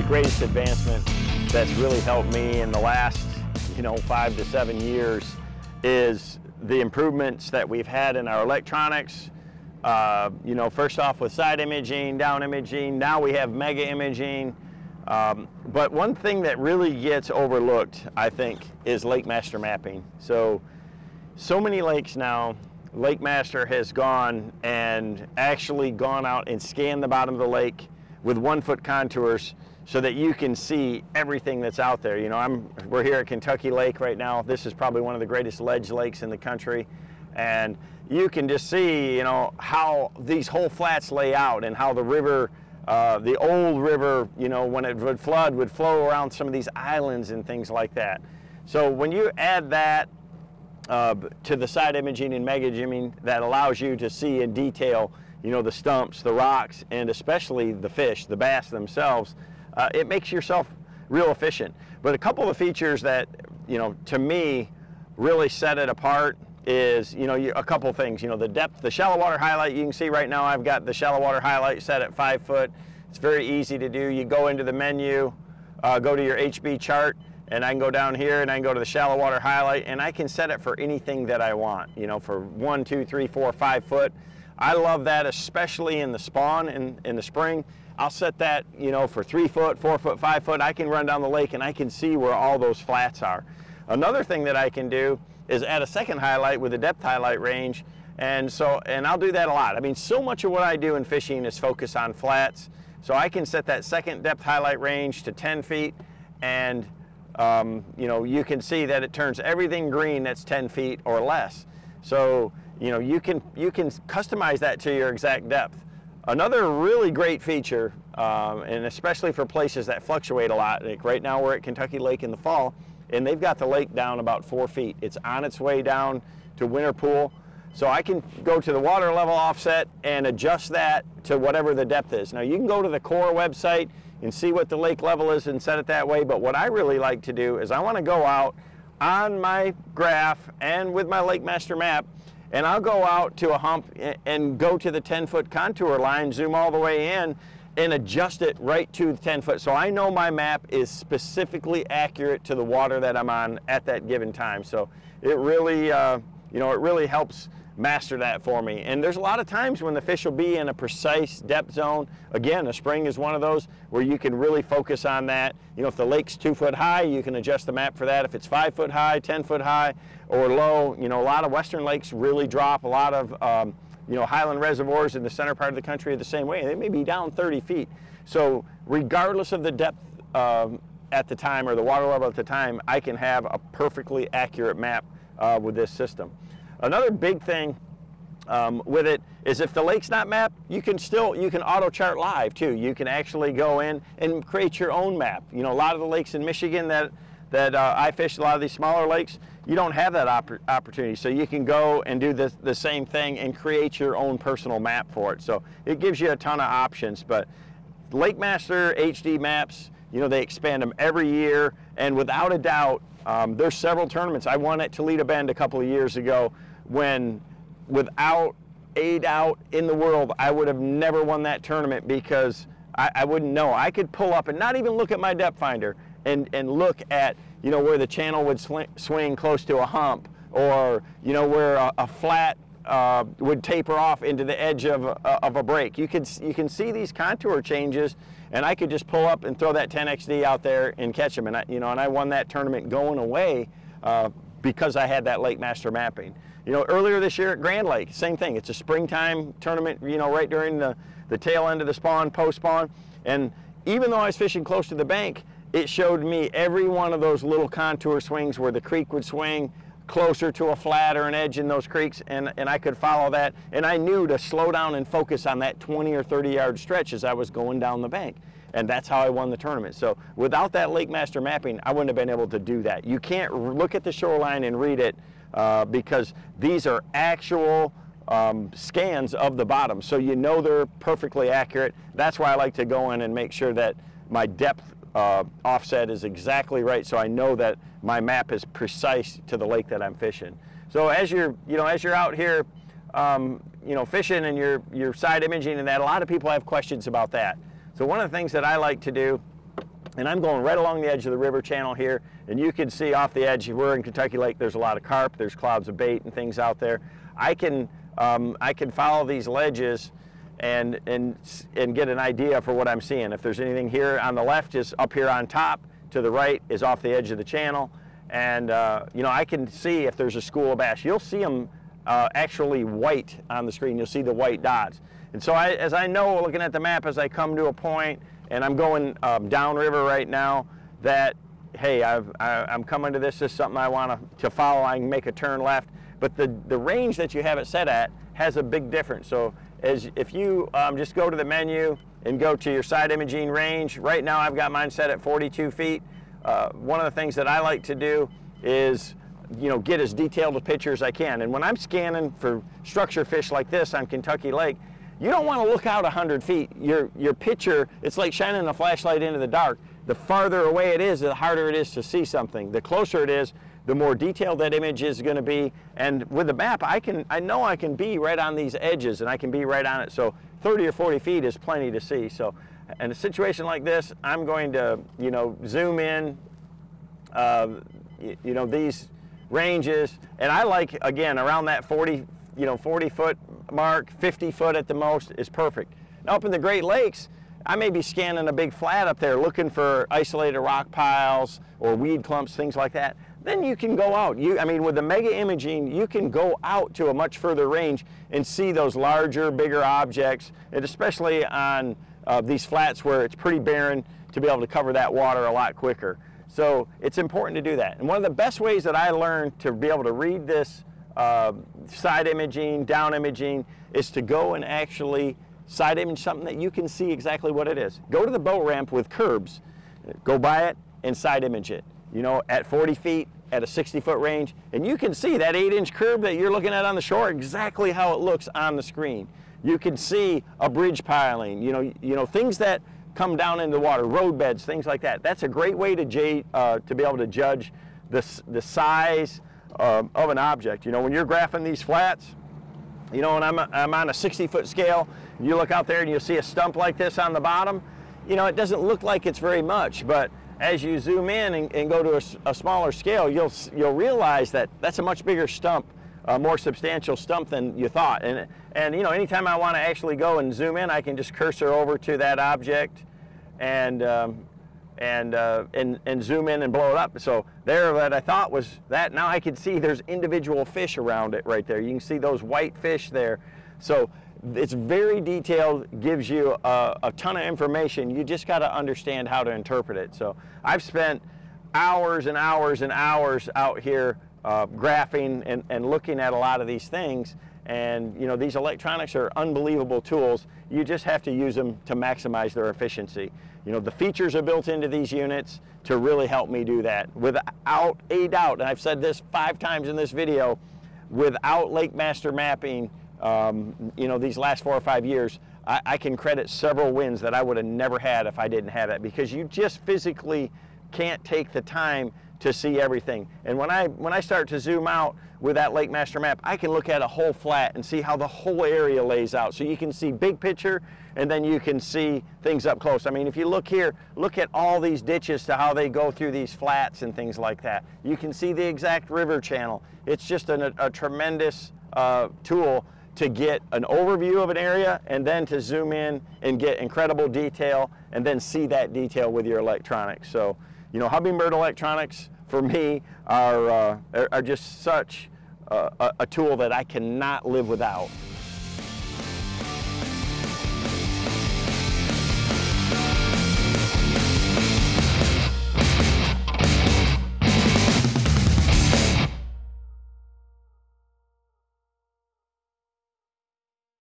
greatest advancement that's really helped me in the last, 5 to 7 years is the improvements that we've had in our electronics. First off with side imaging, down imaging, now we have mega imaging. But one thing that really gets overlooked, I think, is Lakemaster mapping. So many lakes now, Lakemaster has gone and actually gone out and scanned the bottom of the lake with 1-foot contours so that you can see everything that's out there. We're here at Kentucky Lake right now. This is probably one of the greatest ledge lakes in the country. And you can just see, how these whole flats lay out and how the river, the old river, when it would flood, would flow around some of these islands and things like that. So when you add that to the side imaging and mega imaging, that allows you to see in detail, the stumps, the rocks, and especially the fish, the bass themselves, it makes yourself real efficient. But a couple of features that, to me, really set it apart is, a couple of things. The depth, the shallow water highlight, you can see right now I've got the shallow water highlight set at 5 foot. It's very easy to do. You go into the menu, go to your HB chart, and I can go down here and I can go to the shallow water highlight, and I can set it for anything that I want, for 1, 2, 3, 4, 5 foot. I love that, especially in the spawn in the spring. I'll set that, for 3 foot, 4 foot, 5 foot. I can run down the lake and I can see where all those flats are. Another thing that I can do is add a second highlight with a depth highlight range. And I'll do that a lot. So much of what I do in fishing is focus on flats. So I can set that second depth highlight range to 10 feet and you can see that it turns everything green that's 10 feet or less. So, you can customize that to your exact depth. Another really great feature, and especially for places that fluctuate a lot, like right now we're at Kentucky Lake in the fall, and they've got the lake down about 4 feet. It's on its way down to winter pool. So I can go to the water level offset and adjust that to whatever the depth is. Now you can go to the Corps website and see what the lake level is and set it that way, but what I really like to do is I want to go out on my graph and with my Lakemaster map, and I'll go out to a hump and go to the 10-foot contour line, zoom all the way in, and adjust it right to the 10 foot. So I know my map is specifically accurate to the water that I'm on at that given time. So it really, it really helps master that for me. And there's a lot of times when the fish will be in a precise depth zone. Again, a spring is one of those where you can really focus on that. If the lake's 2 foot high, you can adjust the map for that. If it's 5 foot high, 10 foot high, or low, a lot of western lakes really drop. A lot of, highland reservoirs in the center part of the country are the same way. They may be down 30 feet. So regardless of the depth at the time or the water level at the time, I can have a perfectly accurate map with this system. Another big thing with it is if the lake's not mapped, you can auto chart live too. You can actually go in and create your own map. A lot of the lakes in Michigan that I fish, a lot of these smaller lakes, you don't have that opportunity. So you can go and do the same thing and create your own personal map for it. So it gives you a ton of options. But Lakemaster HD maps, they expand them every year, and without a doubt, there's several tournaments. I won at Toledo Bend a couple of years ago when, without a doubt in the world, I would have never won that tournament because I wouldn't know. I could pull up and not even look at my depth finder and look at, where the channel would swing close to a hump, or, where a flat would taper off into the edge of a break. You can see these contour changes, and I could just pull up and throw that 10XD out there and catch them. And I won that tournament going away because I had that Lakemaster mapping. Earlier this year at Grand Lake, same thing. It's a springtime tournament, right during the tail end of the spawn, post-spawn. And even though I was fishing close to the bank, it showed me every one of those little contour swings where the creek would swing closer to a flat or an edge in those creeks, and I could follow that. And I knew to slow down and focus on that 20 or 30 yard stretch as I was going down the bank. And that's how I won the tournament. So without that Lakemaster mapping, I wouldn't have been able to do that. You can't look at the shoreline and read it because these are actual scans of the bottom. So they're perfectly accurate. That's why I like to go in and make sure that my depth offset is exactly right, so I know that my map is precise to the lake that I'm fishing. So as you're out here, fishing and you're side imaging and that, a lot of people have questions about that. So one of the things that I like to do And I'm going right along the edge of the river channel here, and you can see off the edge, we're in Kentucky Lake, there's a lot of carp, there's clouds of bait and things out there. I can follow these ledges and get an idea for what I'm seeing. If there's anything here on the left is up here on top, to the right is off the edge of the channel, and you know, I can see if there's a school of bass. You'll see them actually white on the screen. You'll see the white dots. And so as I know, looking at the map, as I come to a point, and I'm going downriver right now, that, hey, I'm coming to this is something I want to follow. I can make a turn left, but the range that you have it set at has a big difference. So if you just go to the menu and go to your side imaging range, right now I've got mine set at 42 feet. One of the things that I like to do is, you know, get as detailed a picture as I can. And when I'm scanning for structure fish like this on Kentucky Lake, you don't want to look out 100 feet. Your picture, it's like shining a flashlight into the dark. The farther away it is, the harder it is to see something. The closer it is, the more detailed that image is going to be. And with the map, I know I can be right on these edges, and I can be right on it. So 30 or 40 feet is plenty to see. So in a situation like this, I'm going to, you know, zoom in, you know, these ranges, and I like, again, around that 40 foot mark, 50 foot at the most is perfect. Now up in the Great Lakes, I may be scanning a big flat up there looking for isolated rock piles or weed clumps, things like that. Then you can go out. I mean, with the mega imaging, you can go out to a much further range and see those larger, bigger objects, and especially on these flats where it's pretty barren, to be able to cover that water a lot quicker. So it's important to do that. And one of the best ways that I learned to be able to read this side imaging, down imaging, is to go and actually side image something that you can see exactly what it is. Go to the boat ramp with curbs, go by it and side image it, you know, at 40 feet, at a 60-foot range, and you can see that 8-inch curb that you're looking at on the shore exactly how it looks on the screen. You can see a bridge piling, you know, things that come down into the water, road beds, things like that. That's a great way to be able to judge the size of an object. You know, when you're graphing these flats, you know, and I'm on a 60-foot scale, you look out there and you'll see a stump like this on the bottom. You know, it doesn't look like it's very much, but as you zoom in and go to a smaller scale, you'll realize that that's a much bigger stump, a more substantial stump than you thought. And you know, anytime I want to actually go and zoom in, I can just cursor over to that object and zoom in and blow it up. So there, what I thought was that, now I can see there's individual fish around it right there. You can see those white fish there. So it's very detailed, gives you a ton of information. You just got to understand how to interpret it. So I've spent hours and hours and hours out here graphing and looking at a lot of these things. And you know, these electronics are unbelievable tools. You just have to use them to maximize their efficiency. You know, the features are built into these units to really help me do that. Without a doubt, and I've said this 5 times in this video, without Lakemaster Mapping, you know, these last 4 or 5 years, I can credit several wins that I would have never had if I didn't have it, because you just physically can't take the time to see everything. And when I start to zoom out with that Lakemaster map, I can look at a whole flat and see how the whole area lays out. So you can see big picture, and then you can see things up close. I mean, if you look here, look at all these ditches to how they go through these flats and things like that. You can see the exact river channel. It's just a tremendous tool to get an overview of an area, and then to zoom in and get incredible detail, and then see that detail with your electronics. So, you know, Humminbird electronics for me are just such a tool that I cannot live without.